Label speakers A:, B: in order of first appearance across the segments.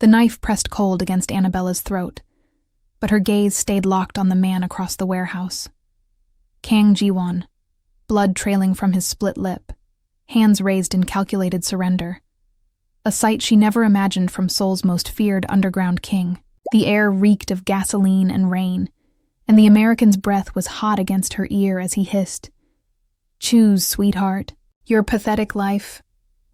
A: The knife pressed cold against Annabella's throat, but her gaze stayed locked on the man across the warehouse. Kang Jiwan, blood trailing from his split lip, hands raised in calculated surrender. A sight she never imagined from Seoul's most feared underground king. The air reeked of gasoline and rain, and the American's breath was hot against her ear as he hissed, "Choose, sweetheart, your pathetic life,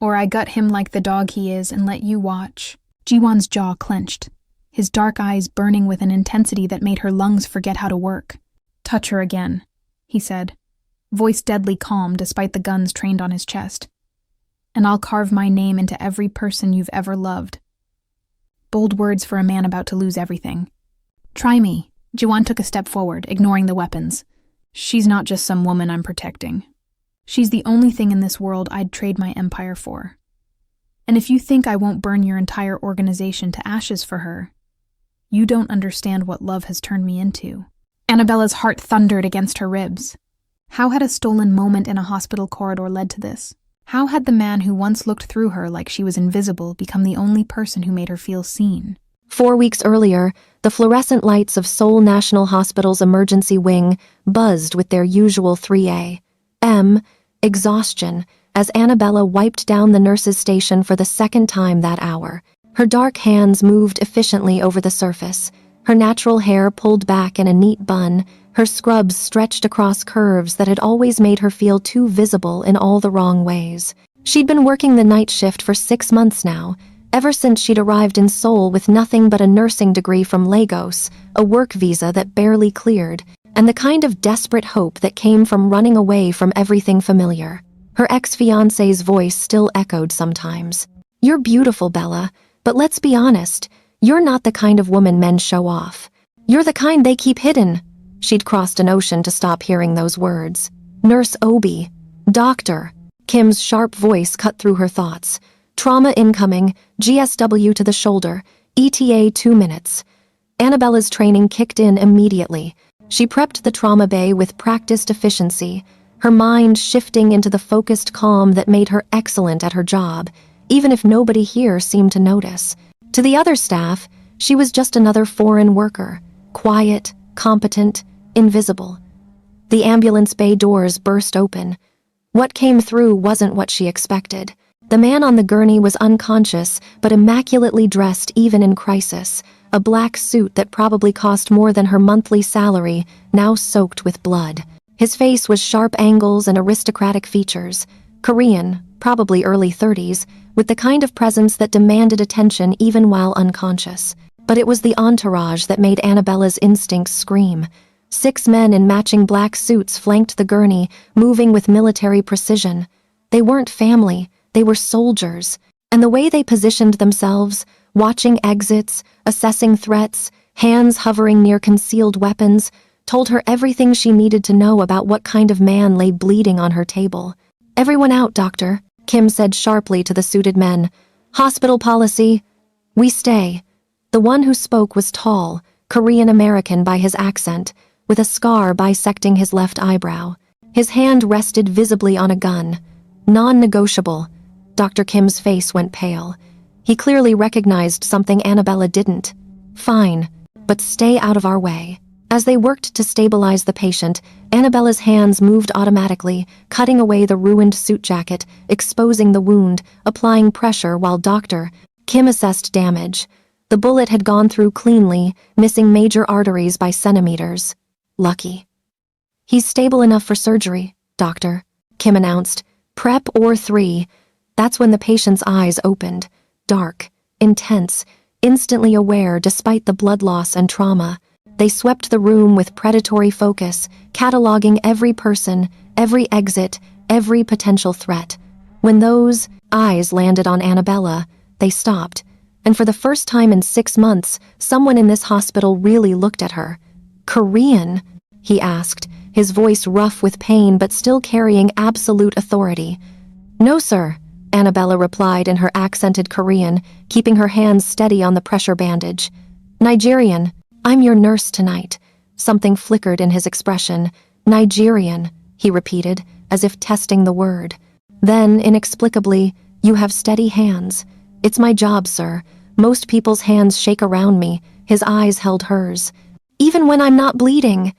A: or I gut him like the dog he is and let you watch." Jiwan's jaw clenched, his dark eyes burning with an intensity that made her lungs forget how to work. "Touch her again," he said, voice deadly calm despite the guns trained on his chest. "And I'll carve my name into every person you've ever loved." Bold words for a man about to lose everything. "Try me." Jiwan took a step forward, ignoring the weapons. "She's not just some woman I'm protecting. She's the only thing in this world I'd trade my empire for. And if you think I won't burn your entire organization to ashes for her, you don't understand what love has turned me into." Annabella's heart thundered against her ribs. How had a stolen moment in a hospital corridor led to this? How had the man who once looked through her like she was invisible become the only person who made her feel seen?
B: 4 weeks earlier, the fluorescent lights of Seoul National Hospital's emergency wing buzzed with their usual 3 a.m. exhaustion as Annabella wiped down the nurse's station for the second time that hour. Her dark hands moved efficiently over the surface, her natural hair pulled back in a neat bun, her scrubs stretched across curves that had always made her feel too visible in all the wrong ways. She'd been working the night shift for 6 months now, ever since she'd arrived in Seoul with nothing but a nursing degree from Lagos, a work visa that barely cleared, and the kind of desperate hope that came from running away from everything familiar. Her ex-fiancé's voice still echoed sometimes. "You're beautiful, Bella, but let's be honest, you're not the kind of woman men show off. You're the kind they keep hidden." She'd crossed an ocean to stop hearing those words. "Nurse Obi. Doctor." Kim's sharp voice cut through her thoughts. "Trauma incoming, GSW to the shoulder, ETA 2 minutes. Annabella's training kicked in immediately. She prepped the trauma bay with practiced efficiency, her mind shifting into the focused calm that made her excellent at her job, even if nobody here seemed to notice. To the other staff, she was just another foreign worker, quiet, competent, invisible. The ambulance bay doors burst open. What came through wasn't what she expected. The man on the gurney was unconscious, but immaculately dressed even in crisis, a black suit that probably cost more than her monthly salary, now soaked with blood. His face was sharp angles and aristocratic features, Korean, probably early 30s, with the kind of presence that demanded attention even while unconscious. But it was the entourage that made Annabella's instincts scream. 6 men in matching black suits flanked the gurney, moving with military precision. They weren't family, they were soldiers, and the way they positioned themselves, watching exits, assessing threats, hands hovering near concealed weapons, told her everything she needed to know about what kind of man lay bleeding on her table. "Everyone out, doctor," Kim said sharply to the suited men. "Hospital policy. We stay." The one who spoke was tall, Korean-American by his accent, with a scar bisecting his left eyebrow. His hand rested visibly on a gun. Non-negotiable. Dr. Kim's face went pale. He clearly recognized something Annabella didn't. "Fine, but stay out of our way." As they worked to stabilize the patient, Annabella's hands moved automatically, cutting away the ruined suit jacket, exposing the wound, applying pressure while Dr. Kim assessed damage. The bullet had gone through cleanly, missing major arteries by centimeters. Lucky. "He's stable enough for surgery, doctor," Kim announced. "Prep or 3. That's when the patient's eyes opened. Dark, intense, instantly aware despite the blood loss and trauma. They swept the room with predatory focus, cataloging every person, every exit, every potential threat. When those eyes landed on Annabella, they stopped, and for the first time in 6 months, someone in this hospital really looked at her. "Korean?" he asked, his voice rough with pain but still carrying absolute authority. "No, sir," Annabella replied in her accented Korean, keeping her hands steady on the pressure bandage. "Nigerian. I'm your nurse tonight." Something flickered in his expression. "Nigerian," he repeated, as if testing the word. Then, inexplicably, "You have steady hands." "It's my job, sir. Most people's hands shake around me. His eyes held hers. Even when I'm not bleeding.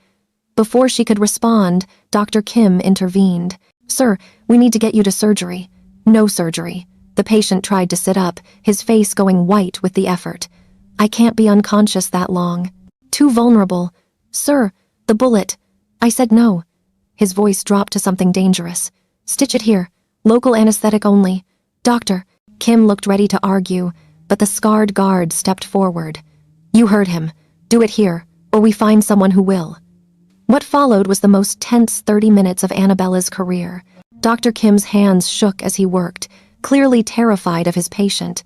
B: Before she could respond, Dr. Kim intervened. Sir, we need to get you to surgery. No surgery. The patient tried to sit up, his face going white with the effort. I can't be unconscious that long. Too vulnerable. Sir, the bullet. I said no. His voice dropped to something dangerous. Stitch it here. Local anesthetic only. Doctor. Kim looked ready to argue, but the scarred guard stepped forward. You heard him. Do it here, or we find someone who will. What followed was the most tense 30 minutes of Annabella's career. Dr. Kim's hands shook as he worked, clearly terrified of his patient.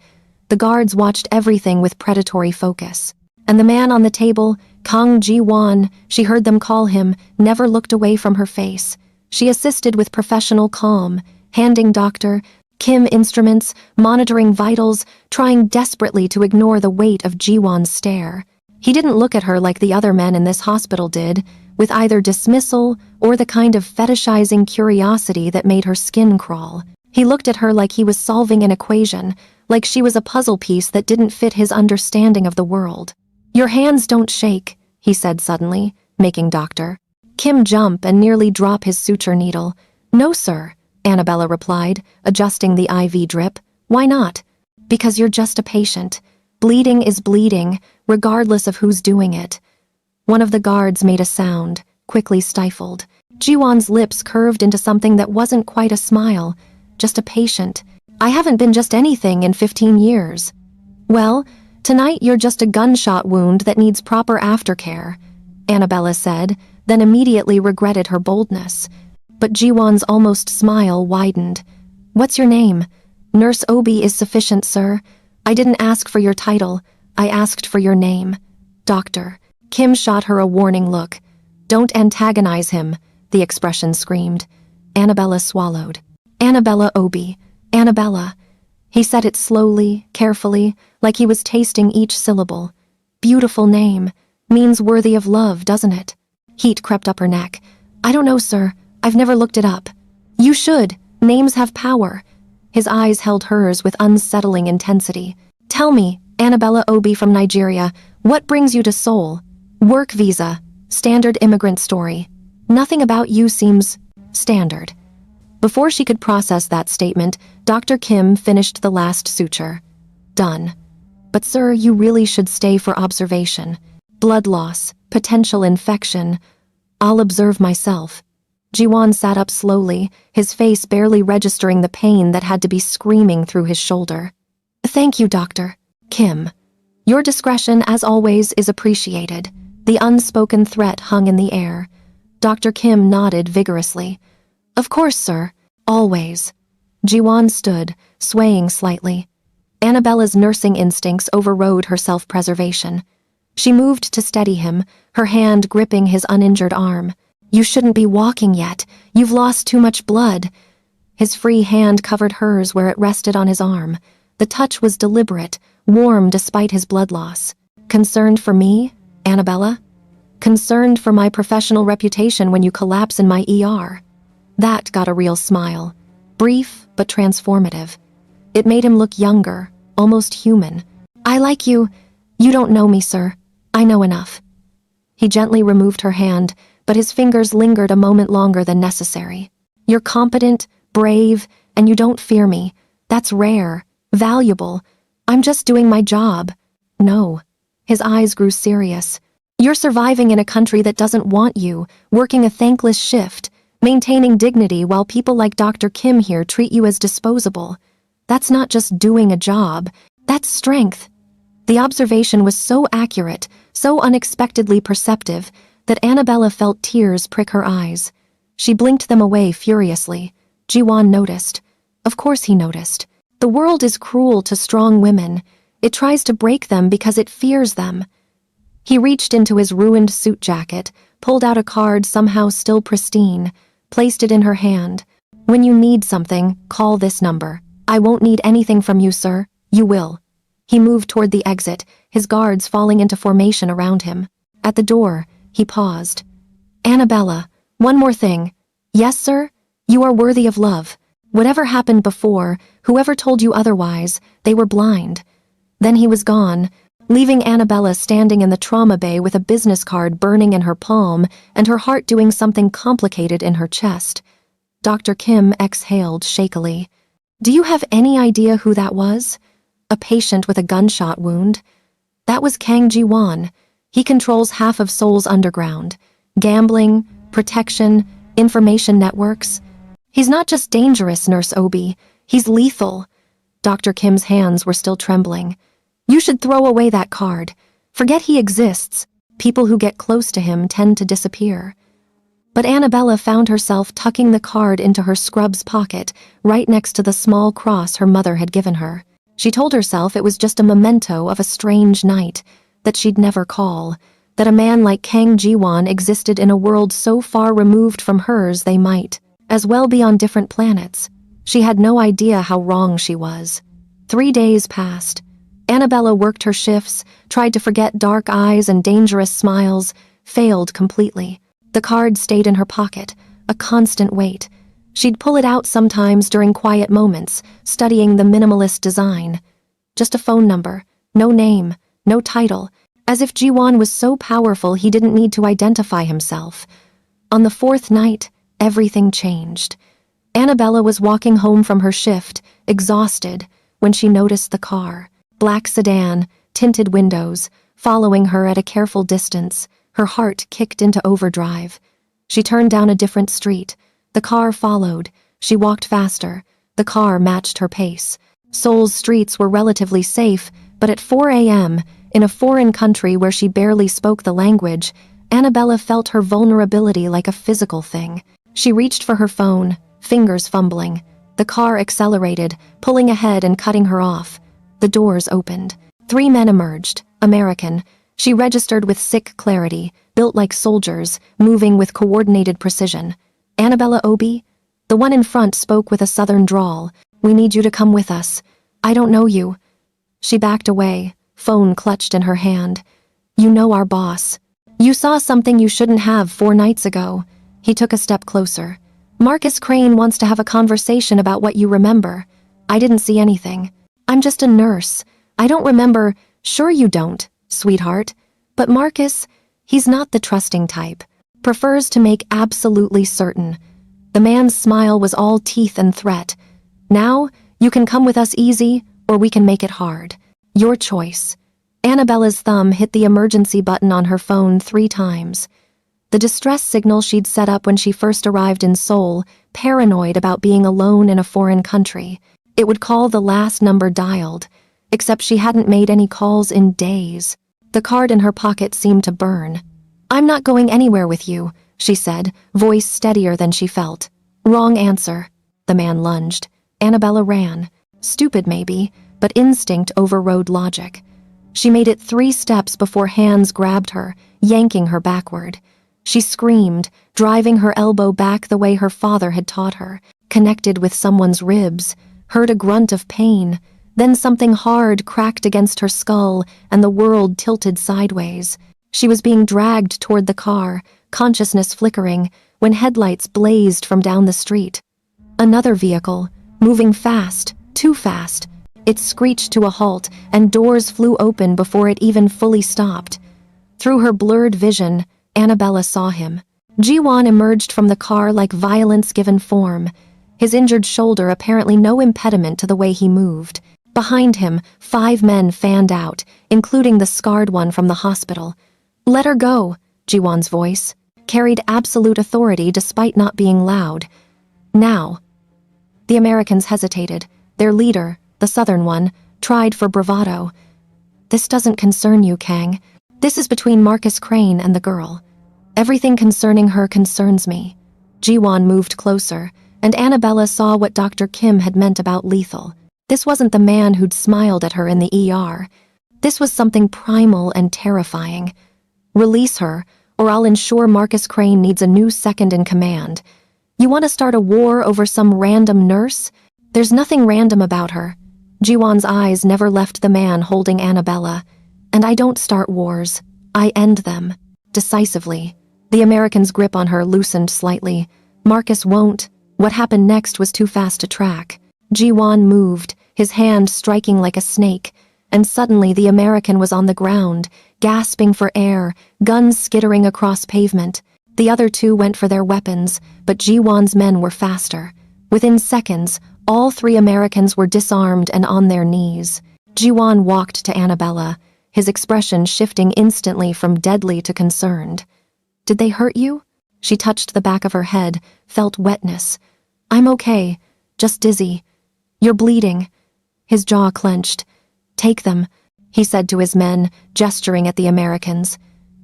B: The guards watched everything with predatory focus. And the man on the table, Jiwan, she heard them call him, never looked away from her face. She assisted with professional calm, handing Dr. Kim instruments, monitoring vitals, trying desperately to ignore the weight of Jiwan's stare. He didn't look at her like the other men in this hospital did, with either dismissal or the kind of fetishizing curiosity that made her skin crawl. He looked at her like he was solving an equation, like she was a puzzle piece that didn't fit his understanding of the world. Your hands don't shake, he said suddenly, making Dr. Kim jump and nearly drop his suture needle. No, sir, Annabella replied, adjusting the IV drip. Why not? Because you're just a patient. Bleeding is bleeding, regardless of who's doing it. One of the guards made a sound, quickly stifled. Jiwan's lips curved into something that wasn't quite a smile, just a patient. I haven't been just anything in 15 years. Well, tonight you're just a gunshot wound that needs proper aftercare, Annabella said, then immediately regretted her boldness. But Jiwan's almost smile widened. What's your name? Nurse Obi is sufficient, sir. I didn't ask for your title. I asked for your name. Doctor. Kim shot her a warning look. Don't antagonize him, the expression screamed. Annabella swallowed. Annabella Obi. Annabella. He said it slowly, carefully, like he was tasting each syllable. Beautiful name. Means worthy of love, doesn't it? Heat crept up her neck. I don't know, sir. I've never looked it up. You should. Names have power. His eyes held hers with unsettling intensity. Tell me, Annabella Obi from Nigeria, what brings you to Seoul? Work visa. Standard immigrant story. Nothing about you seems standard. Before she could process that statement, Dr. Kim finished the last suture. Done. But sir, you really should stay for observation. Blood loss, potential infection. I'll observe myself. Jiwan sat up slowly, his face barely registering the pain that had to be screaming through his shoulder. Thank you, Dr. Kim. Your discretion, as always, is appreciated. The unspoken threat hung in the air. Dr. Kim nodded vigorously. Of course, sir. Always. Jiwan stood, swaying slightly. Annabella's nursing instincts overrode her self-preservation. She moved to steady him, her hand gripping his uninjured arm. You shouldn't be walking yet. You've lost too much blood. His free hand covered hers where it rested on his arm. The touch was deliberate, warm despite his blood loss. Concerned for me, Annabella? Concerned for my professional reputation when you collapse in my ER. That got a real smile. Brief, but transformative. It made him look younger, almost human. I like you. You don't know me, sir. I know enough. He gently removed her hand, but his fingers lingered a moment longer than necessary. You're competent, brave, and you don't fear me. That's rare, valuable. I'm just doing my job. No. His eyes grew serious. You're surviving in a country that doesn't want you, working a thankless shift, maintaining dignity while people like Dr. Kim here treat you as disposable. That's not just doing a job, that's strength. The observation was so accurate, so unexpectedly perceptive, that Annabella felt tears prick her eyes. She blinked them away furiously. Jiwan noticed. Of course he noticed. The world is cruel to strong women. It tries to break them because it fears them. He reached into his ruined suit jacket, pulled out a card somehow still pristine, placed it in her hand. When you need something, call this number. I won't need anything from you, sir. You will. He moved toward the exit, his guards falling into formation around him. At the door, he paused. Annabella, one more thing. Yes, sir? You are worthy of love. Whatever happened before, whoever told you otherwise, they were blind. Then he was gone, leaving Annabella standing in the trauma bay with a business card burning in her palm and her heart doing something complicated in her chest. Dr. Kim exhaled shakily. "Do you have any idea who that was? A patient with a gunshot wound? That was Kang Jiwan. He controls half of Seoul's underground. Gambling, protection, information networks. He's not just dangerous, Nurse Obi. He's lethal." Dr. Kim's hands were still trembling. "You should throw away that card. Forget he exists. People who get close to him tend to disappear." But Annabella found herself tucking the card into her scrub's pocket, right next to the small cross her mother had given her. She told herself it was just a memento of a strange night, that she'd never call, that a man like Kang Jiwan existed in a world so far removed from hers they might as well be on different planets. She had no idea how wrong she was. 3 days passed. Annabella worked her shifts, tried to forget dark eyes and dangerous smiles, failed completely. The card stayed in her pocket, a constant weight. She'd pull it out sometimes during quiet moments, studying the minimalist design. Just a phone number, no name, no title, as if Jiwan was so powerful he didn't need to identify himself. On the 4th night, everything changed. Annabella was walking home from her shift, exhausted, when she noticed the car. Black sedan, tinted windows, following her at a careful distance. Her heart kicked into overdrive. She turned down a different street. The car followed. She walked faster. The car matched her pace. Seoul's streets were relatively safe, but at 4 a.m., in a foreign country where she barely spoke the language, Annabella felt her vulnerability like a physical thing. She reached for her phone, fingers fumbling. The car accelerated, pulling ahead and cutting her off. The doors opened. 3 men emerged, American. She registered with sick clarity, built like soldiers, moving with coordinated precision. "Annabella Obi?" The one in front spoke with a southern drawl. "We need you to come with us. I don't know you." She backed away, phone clutched in her hand. "You know our boss. You saw something you shouldn't have 4 nights ago." He took a step closer. "Marcus Crane wants to have a conversation about what you remember." "I didn't see anything. I'm just a nurse. I don't remember." "Sure you don't, sweetheart. But Marcus, he's not the trusting type. Prefers to make absolutely certain." The man's smile was all teeth and threat. "Now, you can come with us easy, or we can make it hard. Your choice." Annabella's thumb hit the emergency button on her phone 3 times. The distress signal she'd set up when she first arrived in Seoul, paranoid about being alone in a foreign country. It would call the last number dialed, except she hadn't made any calls in days. The card in her pocket seemed to burn. "I'm not going anywhere with you," she said, voice steadier than she felt. "Wrong answer." The man lunged. Annabella ran. Stupid maybe, but instinct overrode logic. She made it 3 steps before hands grabbed her, yanking her backward. She screamed, driving her elbow back the way her father had taught her, connected with someone's ribs, heard a grunt of pain. Then something hard cracked against her skull and the world tilted sideways. She was being dragged toward the car, consciousness flickering, when headlights blazed from down the street. Another vehicle, moving fast, too fast. It screeched to a halt, and doors flew open before it even fully stopped. Through her blurred vision, Annabella saw him. Jiwan emerged from the car like violence given form, his injured shoulder apparently no impediment to the way he moved. Behind him, 5 men fanned out, including the scarred one from the hospital. "Let her go," Jiwan's voice carried absolute authority despite not being loud. "Now." The Americans hesitated. Their leader, the southern one, tried for bravado. "This doesn't concern you, Kang. This is between Marcus Crane and the girl. Everything concerning her concerns me." Jiwan moved closer, and Annabella saw what Dr. Kim had meant about lethal. This wasn't the man who'd smiled at her in the ER. This was something primal and terrifying. "Release her, or I'll ensure Marcus Crane needs a new second in command. You want to start a war over some random nurse? There's nothing random about her." Jiwan's eyes never left the man holding Annabella. "And I don't start wars. I end them. Decisively." The American's grip on her loosened slightly. "Marcus won't." What happened next was too fast to track. Jiwan moved, his hand striking like a snake. and suddenly the American was on the ground, gasping for air, guns skittering across pavement. The other two went for their weapons, but Jiwan's men were faster. Within seconds, all three Americans were disarmed and on their knees. Jiwan walked to Annabella, his expression shifting instantly from deadly to concerned. "Did they hurt you?" She touched the back of her head, felt wetness. "I'm okay, just dizzy." "You're bleeding." His jaw clenched. "Take them," he said to his men, gesturing at the Americans.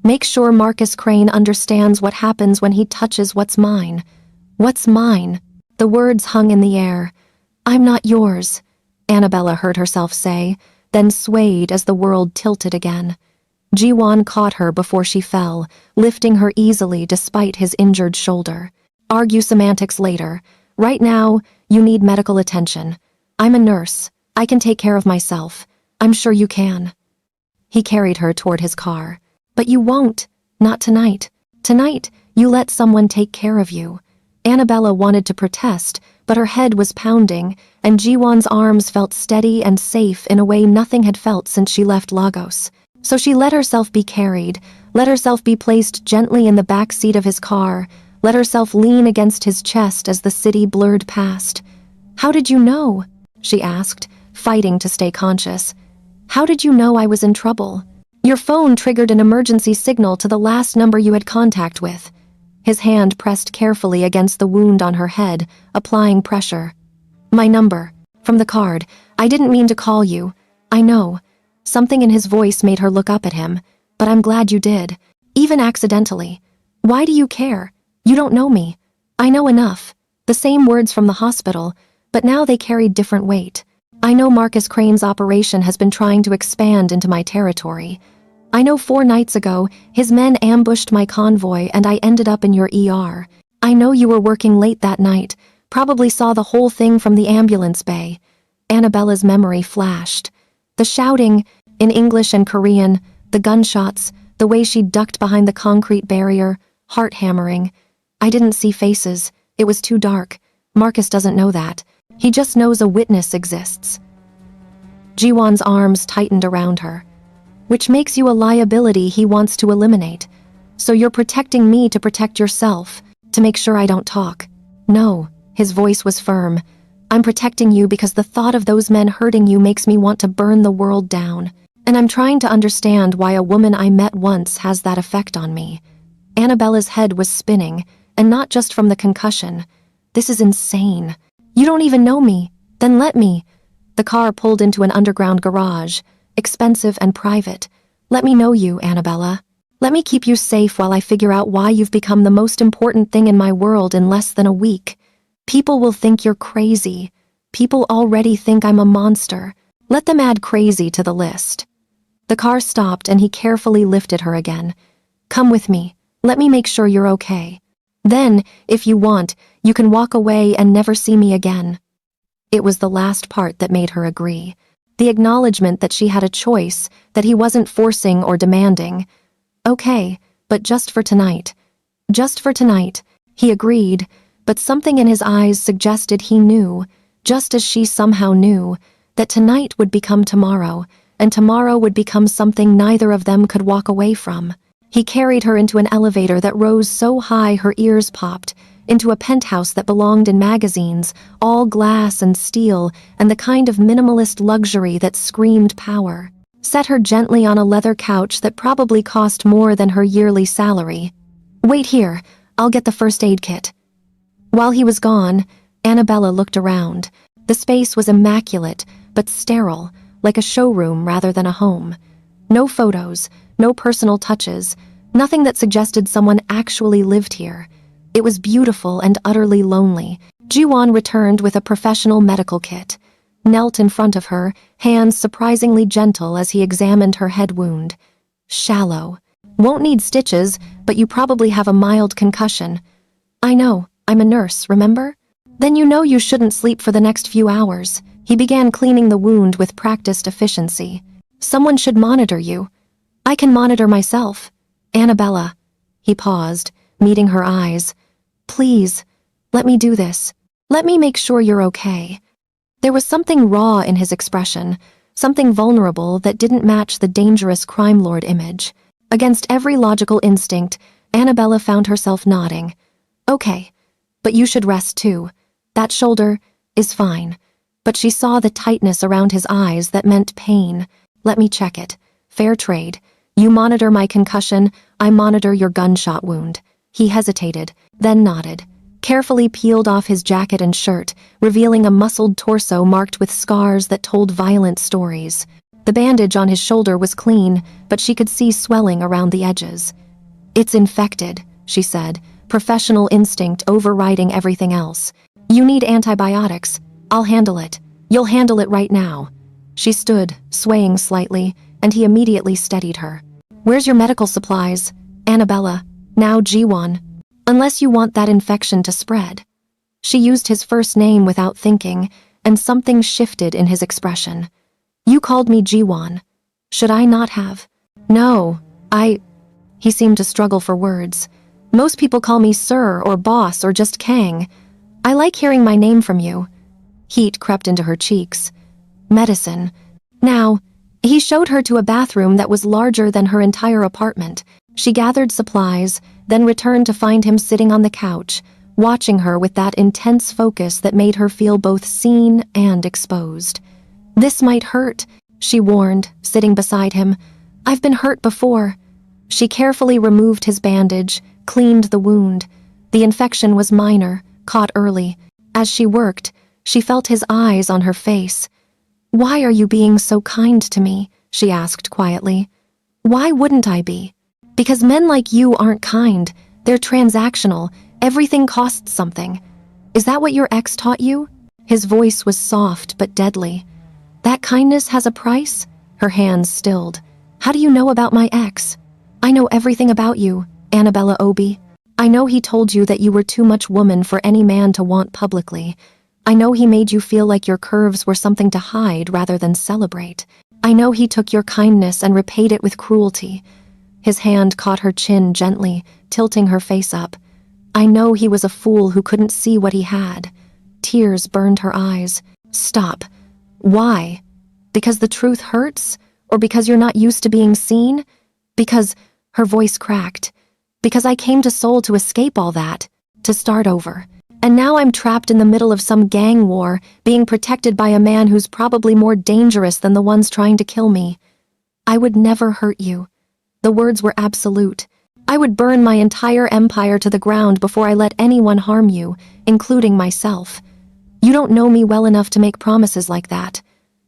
B: "Make sure Marcus Crane understands what happens when he touches what's mine." "What's mine?" The words hung in the air. "I'm not yours," Annabella heard herself say, then swayed as the world tilted again. Jiwan caught her before she fell, lifting her easily despite his injured shoulder. "Argue semantics later. Right now, you need medical attention. I'm a nurse. I can take care of myself. I'm sure you can." He carried her toward his car. "But you won't. Not tonight. Tonight, you let someone take care of you." Annabella wanted to protest, but her head was pounding, and Jiwan's arms felt steady and safe in a way nothing had felt since she left Lagos. So she let herself be carried, let herself be placed gently in the back seat of his car, let herself lean against his chest as the city blurred past. "How did you know?" she asked, fighting to stay conscious. "How did you know I was in trouble?" "Your phone triggered an emergency signal to the last number you had contact with." His hand pressed carefully against the wound on her head, applying pressure. "My number. From the card. I didn't mean to call you. I know." Something in his voice made her look up at him. "But I'm glad you did. Even accidentally. Why do you care? You don't know me." "I know enough." The same words from the hospital, but now they carried different weight. "I know Marcus Crane's operation has been trying to expand into my territory. I know 4 nights ago, his men ambushed my convoy and I ended up in your ER. I know you were working late that night, probably saw the whole thing from the ambulance bay." Annabella's memory flashed. The shouting, in English and Korean, the gunshots, the way she ducked behind the concrete barrier, heart-hammering. "I didn't see faces. It was too dark. Marcus doesn't know that. He just knows a witness exists." Jiwan's arms tightened around her. "Which makes you a liability he wants to eliminate. So you're protecting me to protect yourself, to make sure I don't talk." "No," his voice was firm. "I'm protecting you because the thought of those men hurting you makes me want to burn the world down. And I'm trying to understand why a woman I met once has that effect on me." Annabella's head was spinning, and not just from the concussion. "This is insane. You don't even know me. Then let me." The car pulled into an underground garage, expensive and private. "Let me know you, Annabella. Let me keep you safe while I figure out why you've become the most important thing in my world in less than a week. People will think you're crazy. People already think I'm a monster. Let them add crazy to the list." The car stopped and he carefully lifted her again. "Come with me. Let me make sure you're okay. Then, if you want, you can walk away and never see me again." It was the last part that made her agree. The acknowledgement that she had a choice, that he wasn't forcing or demanding. "Okay, but just for tonight." "Just for tonight," he agreed, but something in his eyes suggested he knew, just as she somehow knew, that tonight would become tomorrow, and tomorrow would become something neither of them could walk away from. He carried her into an elevator that rose so high her ears popped, into a penthouse that belonged in magazines, all glass and steel, and the kind of minimalist luxury that screamed power. Set her gently on a leather couch that probably cost more than her yearly salary. "Wait here, I'll get the first aid kit." While he was gone, Annabella looked around. The space was immaculate, but sterile, like a showroom rather than a home. No photos, no personal touches, nothing that suggested someone actually lived here. It was beautiful and utterly lonely. Jiwan returned with a professional medical kit, knelt in front of her, hands surprisingly gentle as he examined her head wound. "Shallow. Won't need stitches, but you probably have a mild concussion." "I know. I'm a nurse, remember?" "Then you know you shouldn't sleep for the next few hours." He began cleaning the wound with practiced efficiency. "Someone should monitor you." "I can monitor myself." "Annabella." He paused, meeting her eyes. "Please, let me do this. Let me make sure you're okay." There was something raw in his expression, something vulnerable that didn't match the dangerous crime lord image. Against every logical instinct, Annabella found herself nodding. Okay, but you should rest too. That shoulder is fine. But she saw the tightness around his eyes that meant pain. Let me check it. Fair trade. You monitor my concussion, I monitor your gunshot wound. He hesitated, then nodded. Carefully peeled off his jacket and shirt, revealing a muscled torso marked with scars that told violent stories. The bandage on his shoulder was clean, but she could see swelling around the edges. It's infected, she said, professional instinct overriding everything else. You need antibiotics. I'll handle it. You'll handle it right now. She stood, swaying slightly, and he immediately steadied her. Where's your medical supplies? Annabella. Now Jiwan. Unless you want that infection to spread. She used his first name without thinking, and something shifted in his expression. You called me Jiwan. Should I not have? No, He seemed to struggle for words. Most people call me sir or boss or just Kang. I like hearing my name from you. Heat crept into her cheeks. Medicine. Now, he showed her to a bathroom that was larger than her entire apartment. She gathered supplies, then returned to find him sitting on the couch, watching her with that intense focus that made her feel both seen and exposed. This might hurt, she warned, sitting beside him. I've been hurt before. She carefully removed his bandage, cleaned the wound. The infection was minor, caught early. As she worked, she felt his eyes on her face. Why are you being so kind to me? She asked quietly. Why wouldn't I be? Because men like you aren't kind. They're transactional. Everything costs something. Is that what your ex taught you? His voice was soft but deadly. That kindness has a price? Her hands stilled. How do you know about my ex? I know everything about you, Annabella Obi. I know he told you that you were too much woman for any man to want publicly. I know he made you feel like your curves were something to hide rather than celebrate. I know he took your kindness and repaid it with cruelty. His hand caught her chin gently, tilting her face up. I know he was a fool who couldn't see what he had. Tears burned her eyes. Stop. Why? Because the truth hurts? Or because you're not used to being seen? Because, her voice cracked, because I came to Seoul to escape all that, to start over. And now I'm trapped in the middle of some gang war, being protected by a man who's probably more dangerous than the ones trying to kill me. I would never hurt you. The words were absolute. I would burn my entire empire to the ground before I let anyone harm you, including myself. You don't know me well enough to make promises like that.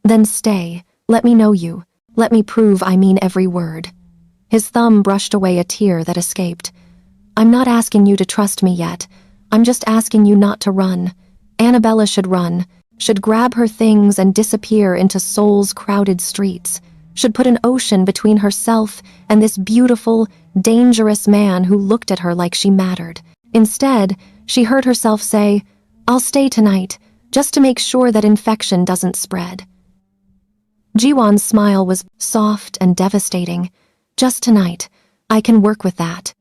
B: Then stay. Let me know you. Let me prove I mean every word. His thumb brushed away a tear that escaped. I'm not asking you to trust me yet. I'm just asking you not to run. Annabella should run, should grab her things and disappear into Seoul's crowded streets, should put an ocean between herself and this beautiful, dangerous man who looked at her like she mattered. Instead, she heard herself say, I'll stay tonight, just to make sure that infection doesn't spread. Jiwan's smile was soft and devastating. Just tonight. I can work with that.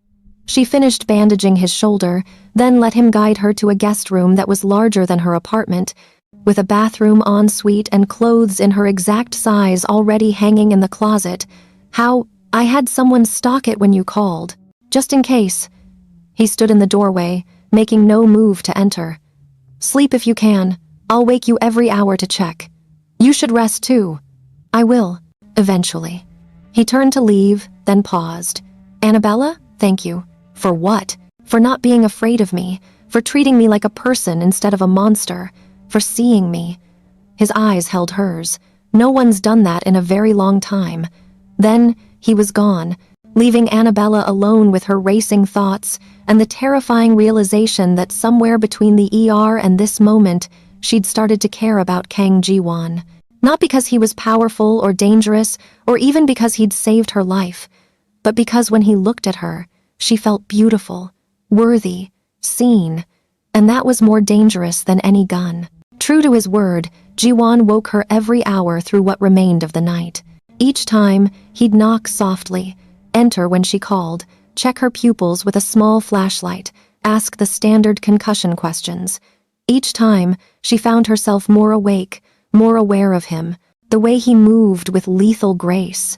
B: She finished bandaging his shoulder, then let him guide her to a guest room that was larger than her apartment, with a bathroom ensuite and clothes in her exact size already hanging in the closet. I had someone stock it when you called, just in case. He stood in the doorway, making no move to enter. Sleep if you can. I'll wake you every hour to check. You should rest too. I will, eventually. He turned to leave, then paused. Annabella, thank you. For what? For not being afraid of me, for treating me like a person instead of a monster, for seeing me. His eyes held hers. No one's done that in a very long time. Then he was gone, leaving Annabella alone with her racing thoughts and the terrifying realization that somewhere between the ER and this moment, she'd started to care about Kang Jiwan. Not because he was powerful or dangerous, or even because he'd saved her life, but because when he looked at her, she felt beautiful, worthy, seen, and that was more dangerous than any gun. True to his word, Jiwan woke her every hour through what remained of the night. Each time, he'd knock softly, enter when she called, check her pupils with a small flashlight, ask the standard concussion questions. Each time, she found herself more awake, more aware of him, the way he moved with lethal grace,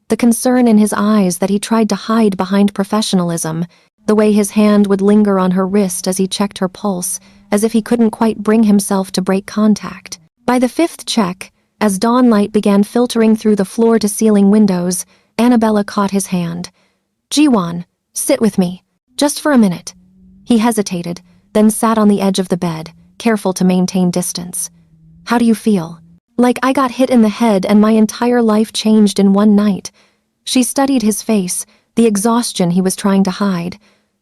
B: the concern in his eyes that he tried to hide behind professionalism, the way his hand would linger on her wrist as he checked her pulse, as if he couldn't quite bring himself to break contact. By the fifth check, as dawn light began filtering through the floor-to-ceiling windows, Annabella caught his hand. "Jiwan, sit with me, just for a minute." He hesitated, then sat on the edge of the bed, careful to maintain distance. "How do you feel?" "Like I got hit in the head and my entire life changed in one night." She studied his face, the exhaustion he was trying to hide.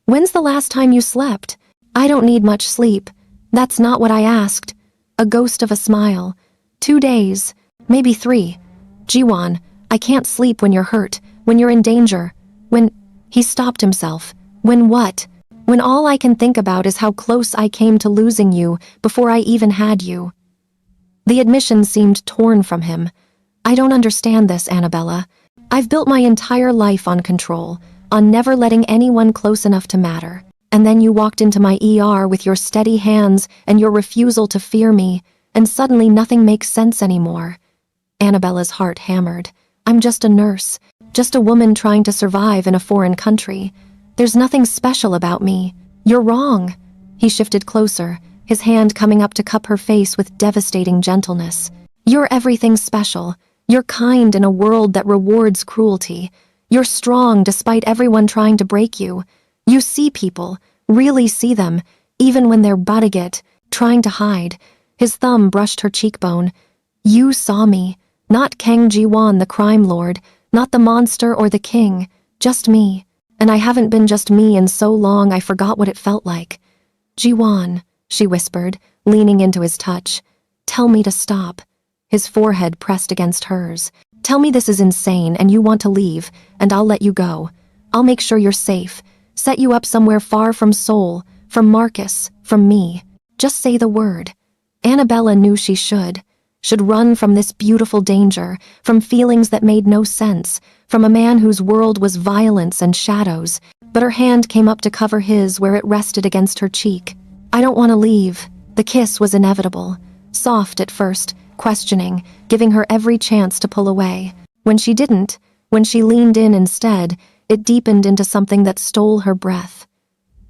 B: "When's the last time you slept?" "I don't need much sleep. That's not what I asked." A ghost of a smile. 2 days, maybe 3. "Jiwan, I can't sleep when you're hurt, when you're in danger, when—" He stopped himself. "When what?" "When all I can think about is how close I came to losing you before I even had you." The admission seemed torn from him. "I don't understand this, Annabella. I've built my entire life on control, on never letting anyone close enough to matter. And then you walked into my ER with your steady hands and your refusal to fear me, and suddenly nothing makes sense anymore." Annabella's heart hammered. "I'm just a nurse, just a woman trying to survive in a foreign country. There's nothing special about me." "You're wrong." He shifted closer, his hand coming up to cup her face with devastating gentleness. "You're everything special. You're kind in a world that rewards cruelty. You're strong despite everyone trying to break you. You see people, really see them, even when they're butting it, trying to hide." His thumb brushed her cheekbone. "You saw me, not Kang Jiwan, the crime lord, not the monster or the king, just me. And I haven't been just me in so long I forgot what it felt like." "Jiwan," she whispered, leaning into his touch. "Tell me to stop." His forehead pressed against hers. "Tell me this is insane and you want to leave, and I'll let you go. I'll make sure you're safe, set you up somewhere far from Seoul, from Marcus, from me. Just say the word." Annabella knew she should run from this beautiful danger, from feelings that made no sense, from a man whose world was violence and shadows, but her hand came up to cover his where it rested against her cheek. "I don't want to leave." The kiss was inevitable, soft at first, questioning, giving her every chance to pull away. When she didn't, when she leaned in instead, it deepened into something that stole her breath.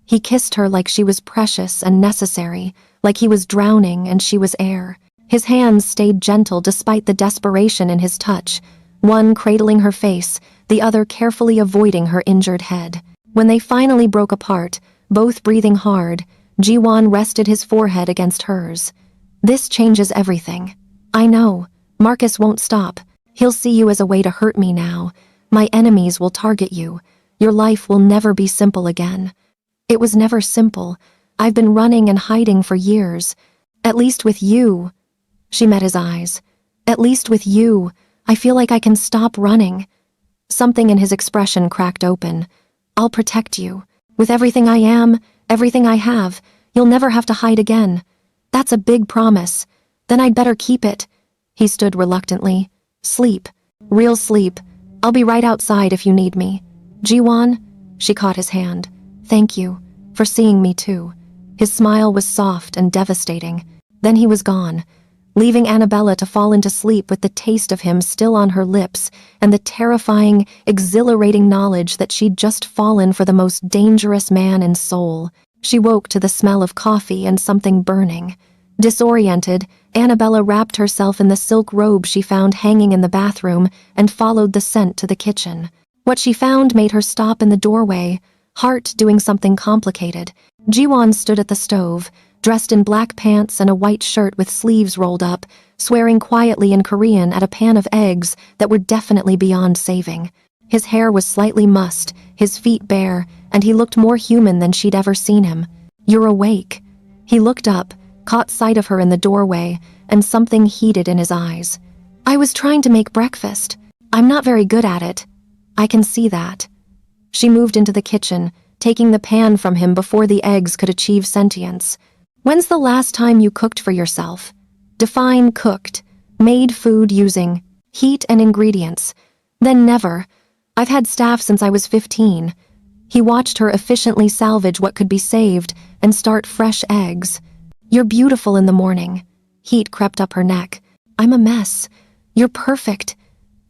B: He kissed her like she was precious and necessary, like he was drowning and she was air. His hands stayed gentle despite the desperation in his touch, one cradling her face, the other carefully avoiding her injured head. When they finally broke apart, both breathing hard, Jiwan rested his forehead against hers. "This changes everything. I know. Marcus won't stop. He'll see you as a way to hurt me now. My enemies will target you. Your life will never be simple again." "It was never simple. I've been running and hiding for years. At least with you." She met his eyes. "At least with you, I feel like I can stop running." Something in his expression cracked open. "I'll protect you. With everything I am, everything I have, you'll never have to hide again. That's a big promise. Then I'd better keep it." He stood reluctantly. "Sleep. Real sleep. I'll be right outside if you need me." "Jiwan?" She caught his hand. "Thank you. For seeing me too." His smile was soft and devastating. Then he was gone, leaving Annabella to fall into sleep with the taste of him still on her lips and the terrifying, exhilarating knowledge that she'd just fallen for the most dangerous man in Seoul. She woke to the smell of coffee and something burning. Disoriented, Annabella wrapped herself in the silk robe she found hanging in the bathroom and followed the scent to the kitchen. What she found made her stop in the doorway, heart doing something complicated. Jiwan stood at the stove, dressed in black pants and a white shirt with sleeves rolled up, swearing quietly in Korean at a pan of eggs that were definitely beyond saving. His hair was slightly mussed, his feet bare, and he looked more human than she'd ever seen him. "You're awake." He looked up, caught sight of her in the doorway, and something heated in his eyes. "I was trying to make breakfast. I'm not very good at it." "I can see that." She moved into the kitchen, taking the pan from him before the eggs could achieve sentience. "When's the last time you cooked for yourself?" Define cooked. Made food using heat and ingredients. Then never. I've had staff since I was 15. He watched her efficiently salvage what could be saved and start fresh eggs. "You're beautiful in the morning." Heat crept up her neck. "I'm a mess." You're perfect."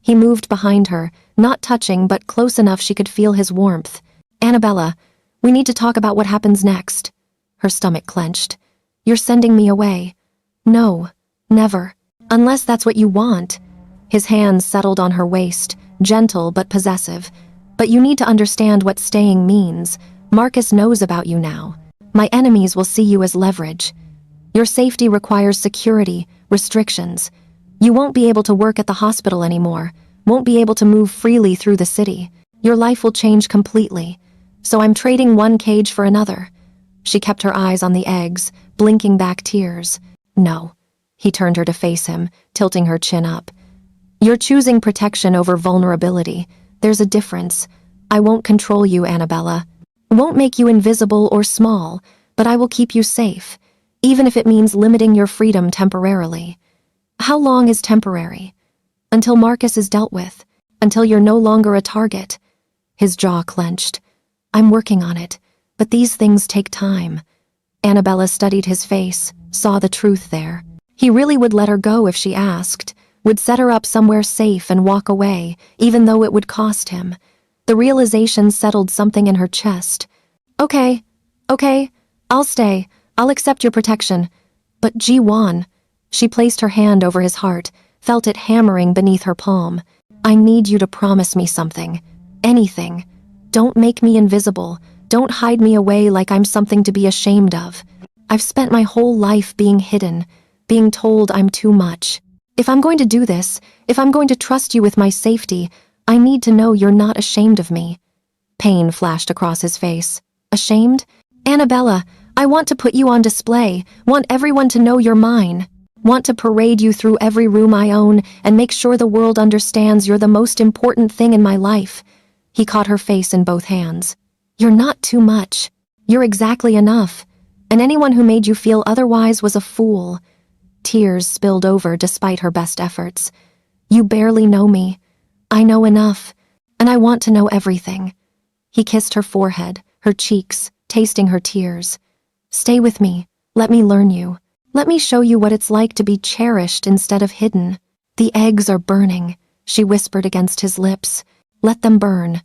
B: He moved behind her, not touching but close enough she could feel his warmth. "Annabella, we need to talk about what happens next." Her stomach clenched. "You're sending me away." "No, never. Unless that's what you want." His hands settled on her waist, gentle but possessive. "But you need to understand what staying means. Marcus knows about you now. My enemies will see you as leverage. Your safety requires security, restrictions. You won't be able to work at the hospital anymore, won't be able to move freely through the city. Your life will change completely. So I'm trading one cage for another." She kept her eyes on the eggs, blinking back tears. "No." He turned her to face him, tilting her chin up. "You're choosing protection over vulnerability. There's a difference. I won't control you, Annabella. Won't make you invisible or small, but I will keep you safe, even if it means limiting your freedom temporarily." "How long is temporary?" "Until Marcus is dealt with. Until you're no longer a target." His jaw clenched. "I'm working on it, but these things take time." Annabella studied his face, saw the truth there. He really would let her go if she asked, would set her up somewhere safe and walk away, even though it would cost him. The realization settled something in her chest. Okay, I'll stay. I'll accept your protection. But Jiwan." She placed her hand over his heart, felt it hammering beneath her palm. "I need you to promise me something. Anything. Don't make me invisible. Don't hide me away like I'm something to be ashamed of. I've spent my whole life being hidden, being told I'm too much. If I'm going to do this, if I'm going to trust you with my safety, I need to know you're not ashamed of me." Pain flashed across his face. "Ashamed? Annabella, I want to put you on display, want everyone to know you're mine. Want to parade you through every room I own and make sure the world understands you're the most important thing in my life." He caught her face in both hands. "You're not too much. You're exactly enough. And anyone who made you feel otherwise was a fool." Tears spilled over despite her best efforts. "You barely know me. I know enough, and I want to know everything." He kissed her forehead, her cheeks, tasting her tears. "Stay with me. Let me learn you. Let me show you what it's like to be cherished instead of hidden." "The eggs are burning," she whispered against his lips. "Let them burn."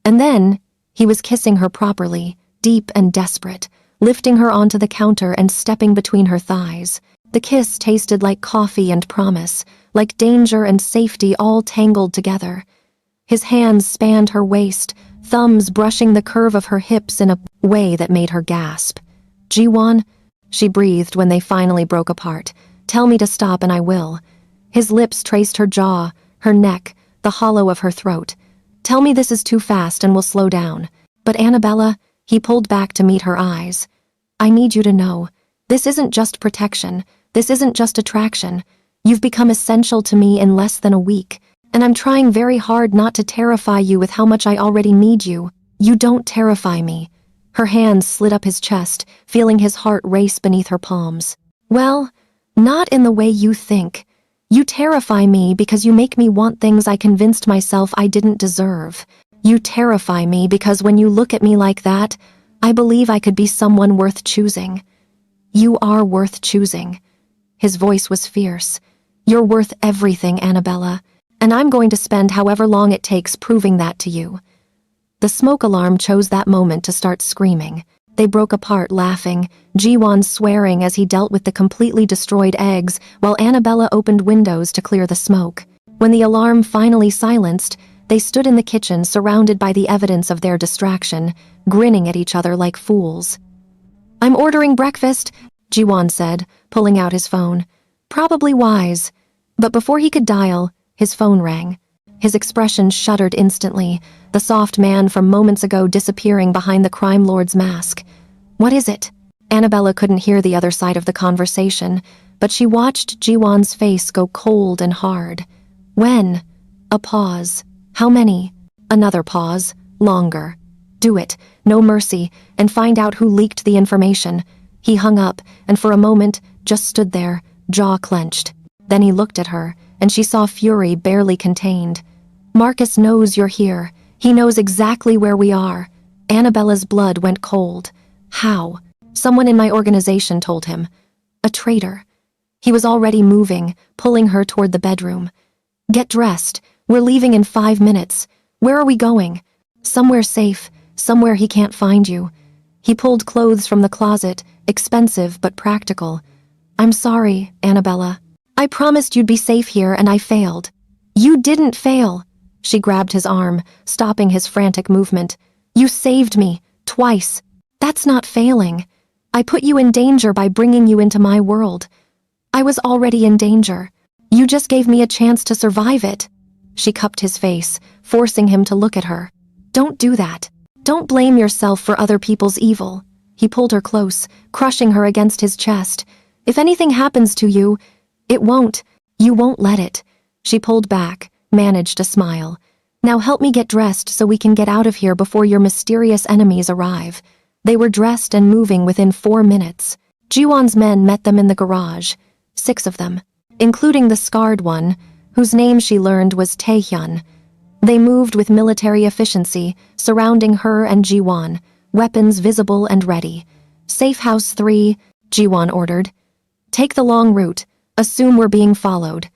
B: And then, he was kissing her properly, deep and desperate, lifting her onto the counter and stepping between her thighs. The kiss tasted like coffee and promise, like danger and safety all tangled together. His hands spanned her waist, thumbs brushing the curve of her hips in a way that made her gasp. "Jiwan," she breathed when they finally broke apart. "Tell me to stop and I will." His lips traced her jaw, her neck, the hollow of her throat. "Tell me this is too fast and we'll slow down." "But Annabella," he pulled back to meet her eyes. "I need you to know, this isn't just protection, this isn't just attraction. You've become essential to me in less than a week, and I'm trying very hard not to terrify you with how much I already need you. You don't terrify me." Her hands slid up his chest, feeling his heart race beneath her palms. "Well, not in the way you think. You terrify me because you make me want things I convinced myself I didn't deserve. You terrify me because when you look at me like that, I believe I could be someone worth choosing. You are worth choosing." His voice was fierce. "You're worth everything, Annabella, and I'm going to spend however long it takes proving that to you." The smoke alarm chose that moment to start screaming. They broke apart laughing, Jiwan swearing as he dealt with the completely destroyed eggs while Annabella opened windows to clear the smoke. When the alarm finally silenced, they stood in the kitchen surrounded by the evidence of their distraction, grinning at each other like fools. "I'm ordering breakfast," Jiwan said, pulling out his phone. Probably wise. But before he could dial, his phone rang. His expression shuddered instantly, the soft man from moments ago disappearing behind the crime lord's mask. "What is it?" Annabella couldn't hear the other side of the conversation, but she watched Jiwan's face go cold and hard. "When?" A pause. "How many?" Another pause. "Longer. Do it, no mercy, and find out who leaked the information." He hung up, and for a moment just stood there, jaw clenched. Then he looked at her, and she saw fury barely contained. "Marcus knows you're here. He knows exactly where we are." Annabella's blood went cold. "How?" "Someone in my organization told him." "A traitor." He was already moving, pulling her toward the bedroom. Get dressed. We're leaving in 5 minutes. Where are we going? Somewhere safe, somewhere he can't find you. He pulled clothes from the closet, expensive but practical. I'm sorry, Annabella. I promised you'd be safe here and I failed. You didn't fail. She grabbed his arm, stopping his frantic movement. You saved me, twice. That's not failing. I put you in danger by bringing you into my world. I was already in danger. You just gave me a chance to survive it. She cupped his face, forcing him to look at her. Don't do that. Don't blame yourself for other people's evil. He pulled her close, crushing her against his chest. If anything happens to you, it won't. You won't let it. She pulled back, managed a smile. Now help me get dressed so we can get out of here before your mysterious enemies arrive. They were dressed and moving within 4 minutes. Jiwan's men met them in the garage, 6 of them, including the scarred one, whose name she learned was Taehyun. They moved with military efficiency, surrounding her and Jiwan, weapons visible and ready. Safe House 3, Jiwan ordered. Take the long route. Assume we're being followed.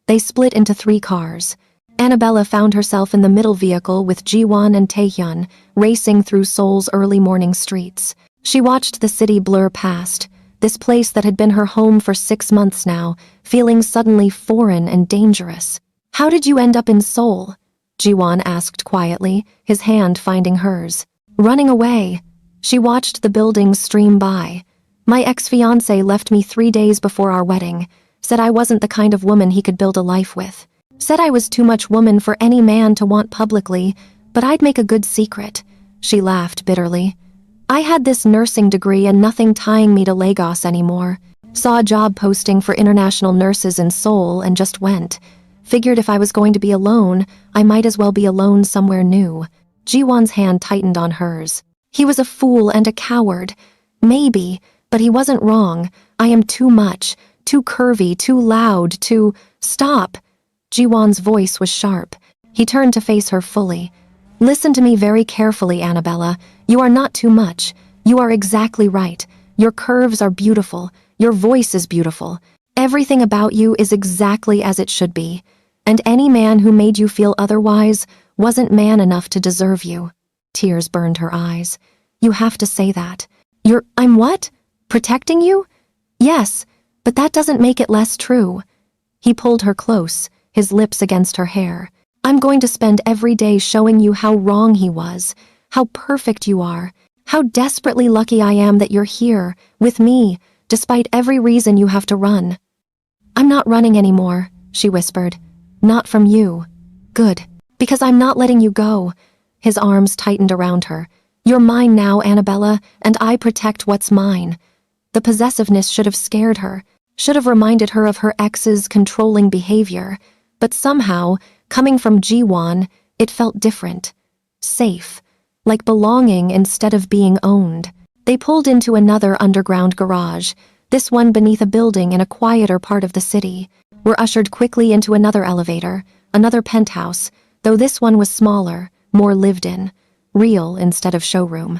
B: They split into 3 cars. Annabella found herself in the middle vehicle with Jiwan and Taehyun racing through Seoul's early morning streets. She watched the city blur past, this place that had been her home for 6 months now, feeling suddenly foreign and dangerous. How did you end up in Seoul? Jiwan asked quietly, his hand finding hers. Running away. She watched the buildings stream by. My ex-fiancé left me 3 days before our wedding, said I wasn't the kind of woman he could build a life with. Said I was too much woman for any man to want publicly, but I'd make a good secret. She laughed bitterly. I had this nursing degree and nothing tying me to Lagos anymore. Saw a job posting for international nurses in Seoul and just went. Figured if I was going to be alone, I might as well be alone somewhere new. Jiwan's hand tightened on hers. He was a fool and a coward. Maybe, but he wasn't wrong. I am too much, too curvy, too loud, too... Stop! Jiwan's voice was sharp. He turned to face her fully. Listen to me very carefully, Annabella. You are not too much. You are exactly right. Your curves are beautiful. Your voice is beautiful. Everything about you is exactly as it should be. And any man who made you feel otherwise wasn't man enough to deserve you. Tears burned her eyes. You have to say that. I'm what? Protecting you? Yes, but that doesn't make it less true. He pulled her close, his lips against her hair. I'm going to spend every day showing you how wrong he was, how perfect you are, how desperately lucky I am that you're here, with me, despite every reason you have to run. I'm not running anymore, she whispered. Not from you. Good, because I'm not letting you go. His arms tightened around her. You're mine now, Annabella, and I protect what's mine. The possessiveness should have scared her, should have reminded her of her ex's controlling behavior, but somehow, coming from Jiwan, it felt different. Safe. Like belonging instead of being owned. They pulled into another underground garage, this one beneath a building in a quieter part of the city. Were ushered quickly into another elevator, another penthouse, though this one was smaller, more lived in, real instead of showroom.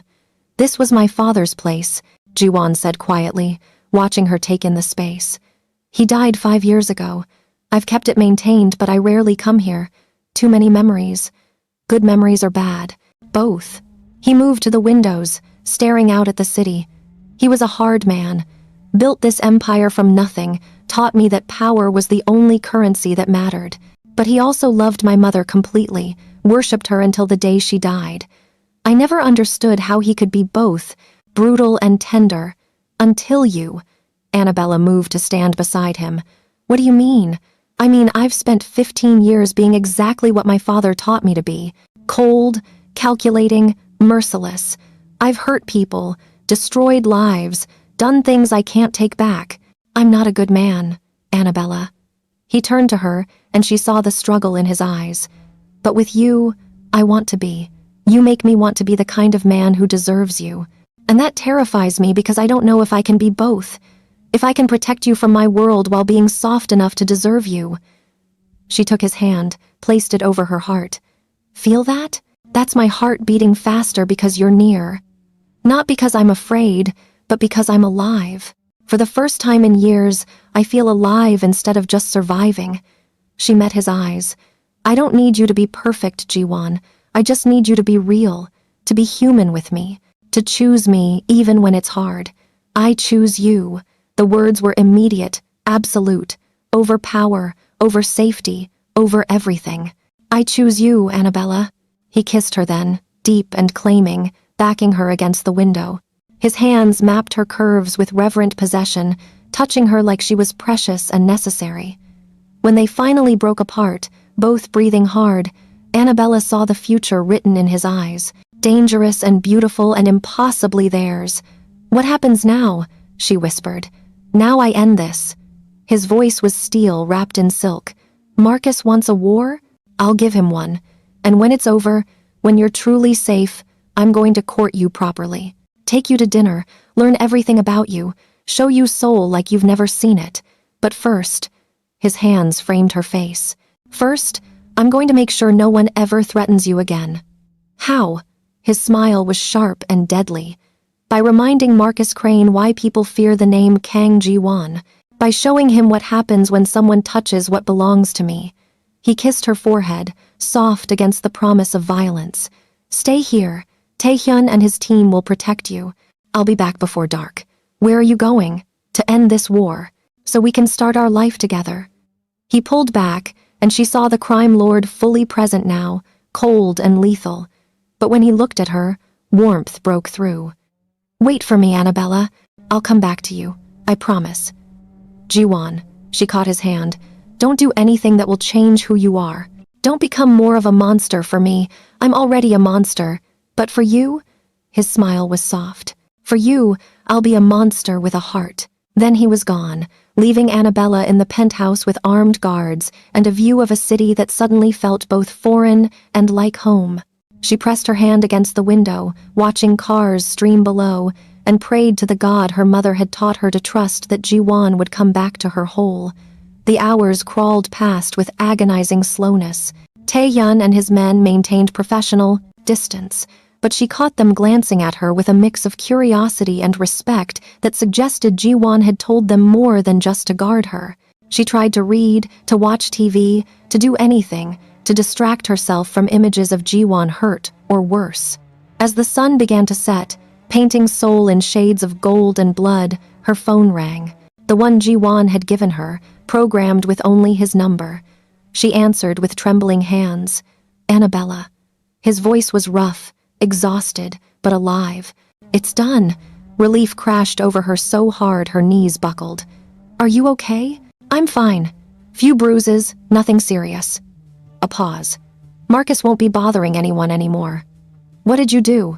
B: This was my father's place, Jiwan said quietly, watching her take in the space. He died 5 years ago. I've kept it maintained, but I rarely come here. Too many memories. Good memories or bad. Both. He moved to the windows, staring out at the city. He was a hard man. Built this empire from nothing, taught me that power was the only currency that mattered. But he also loved my mother completely, worshipped her until the day she died. I never understood how he could be both, brutal and tender, until you. Annabella moved to stand beside him. What do you mean? I mean, I've spent 15 years being exactly what my father taught me to be. Cold, calculating, merciless. I've hurt people, destroyed lives, done things I can't take back. I'm not a good man, Annabella. He turned to her, and she saw the struggle in his eyes. But with you, I want to be. You make me want to be the kind of man who deserves you. And that terrifies me because I don't know if I can be both. If I can protect you from my world while being soft enough to deserve you. She took his hand, placed it over her heart. Feel that? That's my heart beating faster because you're near. Not because I'm afraid, but because I'm alive. For the first time in years, I feel alive instead of just surviving. She met his eyes. "I don't need you to be perfect, Jiwan. I just need you to be real, to be human with me, to choose me even when it's hard. I choose you." The words were immediate, absolute, over power, over safety, over everything. "I choose you, Annabella." He kissed her then, deep and claiming, backing her against the window. His hands mapped her curves with reverent possession, touching her like she was precious and necessary. When they finally broke apart, both breathing hard, Annabella saw the future written in his eyes, dangerous and beautiful and impossibly theirs. "What happens now?" she whispered. "Now I end this." His voice was steel wrapped in silk. "Marcus wants a war? I'll give him one. And when it's over, when you're truly safe, I'm going to court you properly. Take you to dinner, learn everything about you, show you soul like you've never seen it. But first," his hands framed her face, "first, I'm going to make sure no one ever threatens you again." "How?" His smile was sharp and deadly. "By reminding Marcus Crane why people fear the name Kang Jiwan. By showing him what happens when someone touches what belongs to me." He kissed her forehead, soft against the promise of violence. "Stay here. Taehyun and his team will protect you. I'll be back before dark. Where are you going? To end this war, so we can start our life together." He pulled back, and she saw the crime lord fully present now, cold and lethal. But when he looked at her, warmth broke through. "Wait for me, Annabella. I'll come back to you. I promise." "Jiwan," she caught his hand, "don't do anything that will change who you are. Don't become more of a monster for me. I'm already a monster. But for you," his smile was soft, "for you, I'll be a monster with a heart." Then he was gone, leaving Annabella in the penthouse with armed guards and a view of a city that suddenly felt both foreign and like home. She pressed her hand against the window, watching cars stream below, and prayed to the God her mother had taught her to trust that Jiwan would come back to her whole. The hours crawled past with agonizing slowness. Taehyun and his men maintained professional distance, but she caught them glancing at her with a mix of curiosity and respect that suggested Jiwan had told them more than just to guard her. She tried to read, to watch TV, to do anything, to distract herself from images of Jiwan hurt or worse. As the sun began to set, painting Seoul in shades of gold and blood, her phone rang. The one Jiwan had given her, programmed with only his number. She answered with trembling hands. "Annabella." His voice was rough, exhausted, but alive. "It's done." Relief crashed over her so hard her knees buckled. "Are you okay?" "I'm fine. Few bruises, nothing serious." A pause. "Marcus won't be bothering anyone anymore." "What did you do?"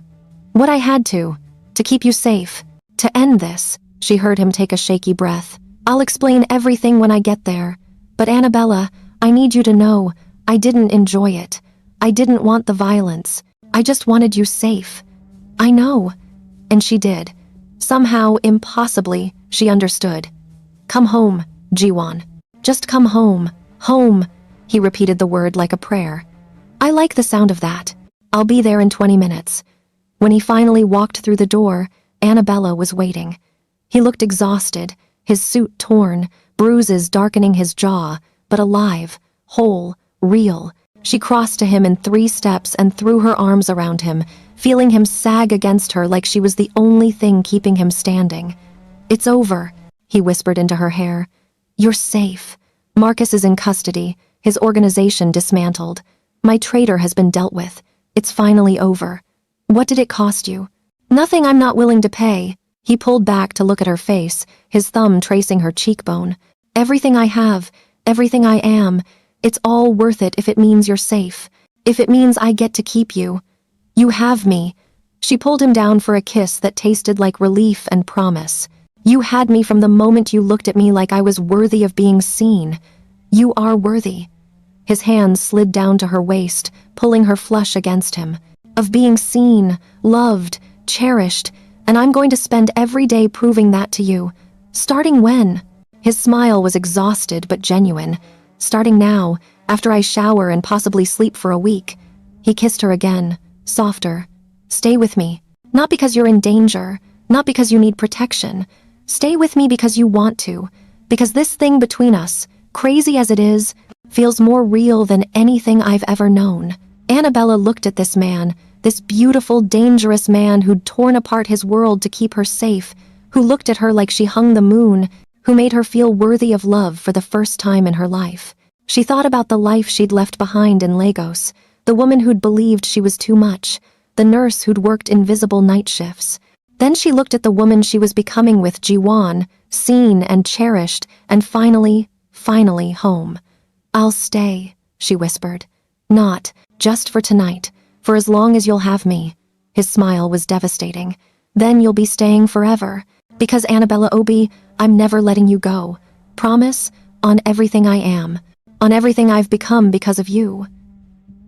B: "What I had to keep you safe, to end this." She heard him take a shaky breath. "I'll explain everything when I get there. But Annabella, I need you to know, I didn't enjoy it. I didn't want the violence. I just wanted you safe." "I know." And she did. Somehow, impossibly, she understood. "Come home, Jiwan. Just come home. Home." He repeated the word like a prayer. "I like the sound of that. I'll be there in 20 minutes. When he finally walked through the door, Annabella was waiting. He looked exhausted, his suit torn, bruises darkening his jaw, but alive, whole, real. She crossed to him in 3 steps and threw her arms around him, feeling him sag against her like she was the only thing keeping him standing. "It's over," he whispered into her hair. "You're safe. Marcus is in custody, his organization dismantled. My traitor has been dealt with. It's finally over. What did it cost you?" "Nothing I'm not willing to pay." He pulled back to look at her face, his thumb tracing her cheekbone. "Everything I have, everything I am, it's all worth it if it means you're safe. If it means I get to keep you. You have me." She pulled him down for a kiss that tasted like relief and promise. "You had me from the moment you looked at me like I was worthy of being seen. You are worthy." His hands slid down to her waist, pulling her flush against him. "Of being seen, loved, cherished, and I'm going to spend every day proving that to you. Starting when?" His smile was exhausted but genuine. "Starting now, after I shower and possibly sleep for a week." He kissed her again, softer. "Stay with me. Not because you're in danger, not because you need protection. Stay with me because you want to. Because this thing between us, crazy as it is, feels more real than anything I've ever known. Annabella looked at this man, this beautiful, dangerous man who'd torn apart his world to keep her safe, who looked at her like she hung the moon, who made her feel worthy of love for the first time in her life. She thought about the life she'd left behind in Lagos, the woman who'd believed she was too much, the nurse who'd worked invisible night shifts. Then she looked at the woman she was becoming with Jiwan, seen and cherished, and finally home. "I'll stay," she whispered. "Not just for tonight, for as long as you'll have me." His smile was devastating. "Then you'll be staying forever. Because Annabella Obi, I'm never letting you go. Promise, on everything I am, on everything I've become because of you."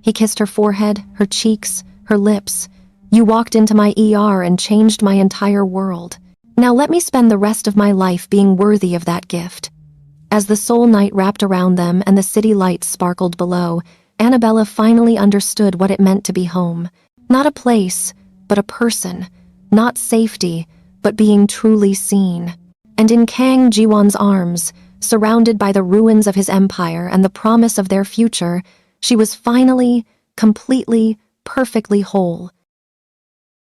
B: He kissed her forehead, her cheeks, her lips. "You walked into my ER and changed my entire world. Now let me spend the rest of my life being worthy of that gift." As the soul night wrapped around them and the city lights sparkled below, Annabella finally understood what it meant to be home. Not a place, but a person. Not safety, but being truly seen. And in Kang Jiwan's arms, surrounded by the ruins of his empire and the promise of their future, she was finally, completely, perfectly whole.